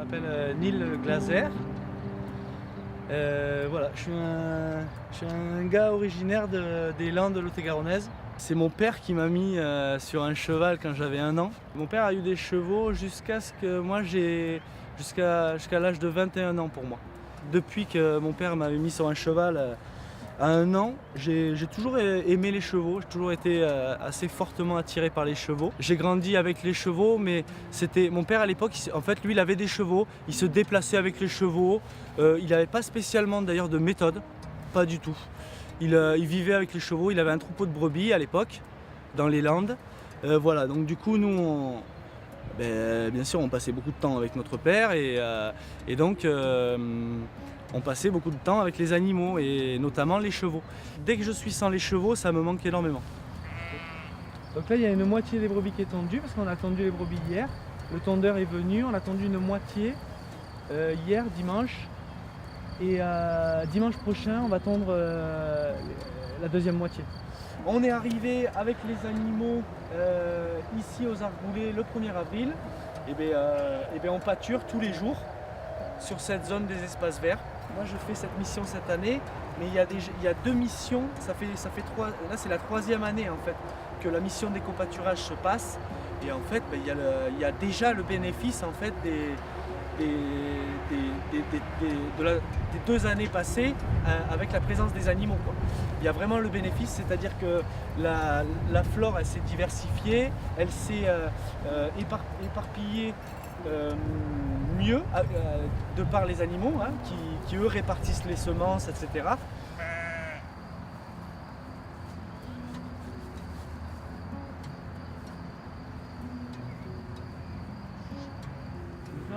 m'appelle Neil Glaser. Voilà, je suis un gars originaire des Landes Lot-et-Garonnaises. C'est mon père qui m'a mis sur un cheval quand j'avais 1 an. Mon père a eu des chevaux jusqu'à ce que moi jusqu'à l'âge de 21 ans pour moi. Depuis que mon père m'avait mis sur un cheval à 1 an, j'ai toujours aimé les chevaux, j'ai toujours été assez fortement attiré par les chevaux. J'ai grandi avec les chevaux, mais mon père à l'époque, en fait lui il avait des chevaux, il se déplaçait avec les chevaux, il n'avait pas spécialement d'ailleurs de méthode, pas du tout. Il vivait avec les chevaux, il avait un troupeau de brebis à l'époque, dans les Landes. Voilà, donc du coup nous, bien sûr on passait beaucoup de temps avec notre père et donc on passait beaucoup de temps avec les animaux et notamment les chevaux. Dès que je suis sans les chevaux, ça me manque énormément. Donc là, il y a une moitié des brebis qui est tondue parce qu'on a tondu les brebis hier. Le tondeur est venu, on a tondu une moitié hier, dimanche. Et dimanche prochain, on va tondre la deuxième moitié. On est arrivé avec les animaux ici aux Argoulets le 1er avril. Et on pâture tous les jours sur cette zone des espaces verts. Moi je fais cette mission cette année, mais il y a 2 missions, ça fait 3, là c'est la 3e année en fait que la mission d'éco-pâturage se passe. Et en fait il y a déjà le bénéfice en fait des 2 années passées avec la présence des animaux, quoi. Il y a vraiment le bénéfice, c'est-à-dire que la flore elle s'est diversifiée, elle s'est éparpillée mieux de par les animaux hein, qui eux répartissent les semences, etc. Là,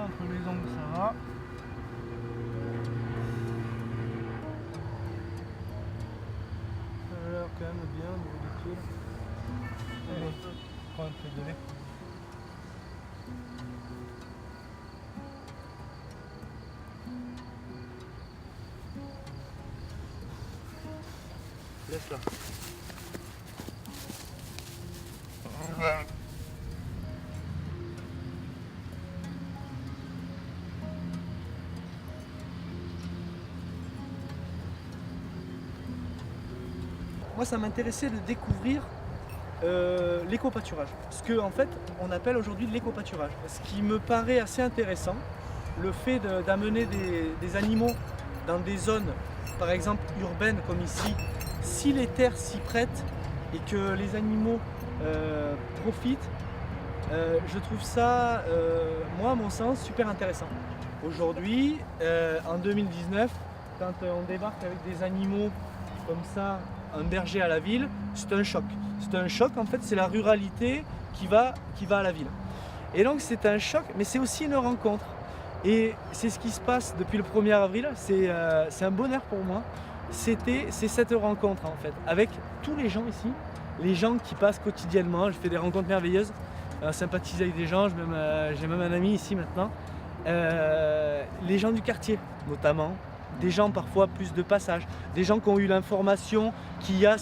entre les ongles ça va. Ça a l'air quand même bien au niveau du pied. Allez, prends un peu de lait. Laisse là. Moi ça m'intéressait de découvrir l'éco-pâturage. Ce qu'en fait on appelle aujourd'hui l'éco-pâturage. Ce qui me paraît assez intéressant, le fait d'amener des animaux dans des zones par exemple urbaines comme ici, si les terres s'y prêtent et que les animaux profitent, je trouve ça, moi à mon sens, super intéressant. Aujourd'hui, en 2019, quand on débarque avec des animaux comme ça, un berger à la ville, c'est un choc. C'est un choc, en fait, c'est la ruralité qui va à la ville. Et donc c'est un choc, mais c'est aussi une rencontre. Et c'est ce qui se passe depuis le 1er avril, c'est un bonheur pour moi. C'est cette rencontre en fait, avec tous les gens ici, les gens qui passent quotidiennement. Je fais des rencontres merveilleuses, sympathiser avec des gens, j'ai même un ami ici maintenant. Les gens du quartier notamment, des gens parfois plus de passage, des gens qui ont eu l'information qu'il y a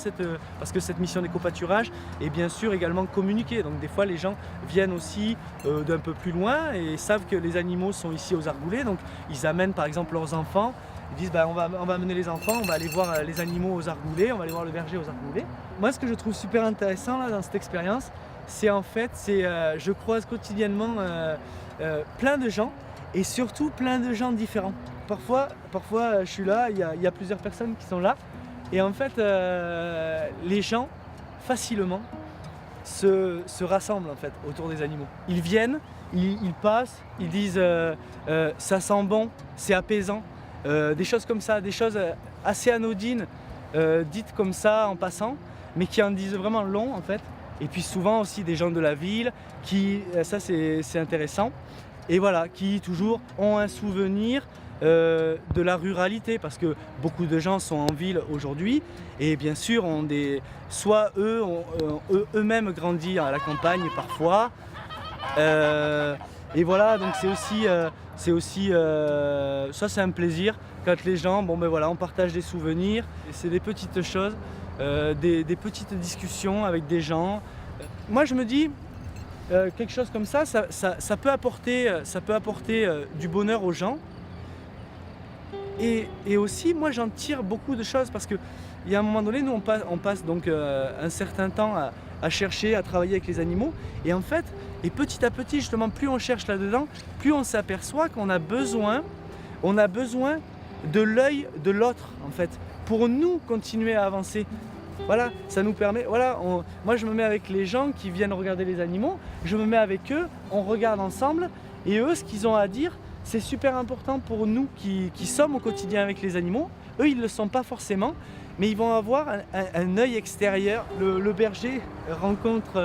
parce que cette mission d'éco-pâturage est bien sûr également communiquée. Donc des fois les gens viennent aussi d'un peu plus loin et savent que les animaux sont ici aux Argoulets. Donc ils amènent par exemple leurs enfants. Ils disent on va amener les enfants, on va aller voir les animaux aux Argoulets, on va aller voir le berger aux Argoulets. Moi ce que je trouve super intéressant là, dans cette expérience, c'est en fait, je croise quotidiennement plein de gens et surtout plein de gens différents. Parfois je suis là, il y a plusieurs personnes qui sont là et en fait les gens facilement se rassemblent en fait autour des animaux. Ils viennent, ils passent, ils disent ça sent bon, c'est apaisant. Des choses comme ça, des choses assez anodines, dites comme ça en passant, mais qui en disent vraiment long en fait. Et puis souvent aussi des gens de la ville, ça c'est intéressant, et voilà, qui toujours ont un souvenir de la ruralité, parce que beaucoup de gens sont en ville aujourd'hui, et bien sûr soit eux-mêmes grandi à la campagne parfois, et voilà, donc ça c'est un plaisir quand les gens, on partage des souvenirs, et c'est des petites choses, des petites discussions avec des gens. Moi je me dis, quelque chose comme ça peut apporter, du bonheur aux gens. Et aussi, moi, j'en tire beaucoup de choses parce qu'il y a un moment donné, nous, on passe donc un certain temps à chercher, à travailler avec les animaux. Et en fait, et petit à petit, justement, plus on cherche là-dedans, plus on s'aperçoit qu'on a besoin de l'œil de l'autre, en fait, pour nous continuer à avancer. Voilà, ça nous permet, voilà, moi je me mets avec les gens qui viennent regarder les animaux, je me mets avec eux, on regarde ensemble, et eux, ce qu'ils ont à dire, c'est super important pour nous qui sommes au quotidien avec les animaux. Eux, ils ne le sont pas forcément, mais ils vont avoir un œil extérieur. Le berger rencontre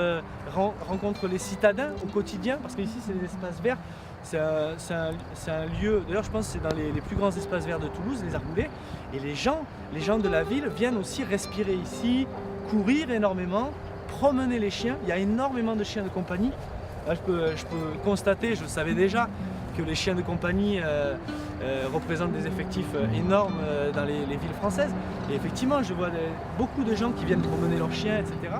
les citadins au quotidien, parce qu'ici, c'est des espaces verts. C'est un lieu, d'ailleurs je pense que c'est dans les plus grands espaces verts de Toulouse, les Arboulets. Et les gens de la ville viennent aussi respirer ici, courir énormément, promener les chiens. Il y a énormément de chiens de compagnie. Là, je peux constater, je le savais déjà, que les chiens de compagnie représentent des effectifs énormes dans les villes françaises. Et effectivement, je vois beaucoup de gens qui viennent promener leurs chiens, etc.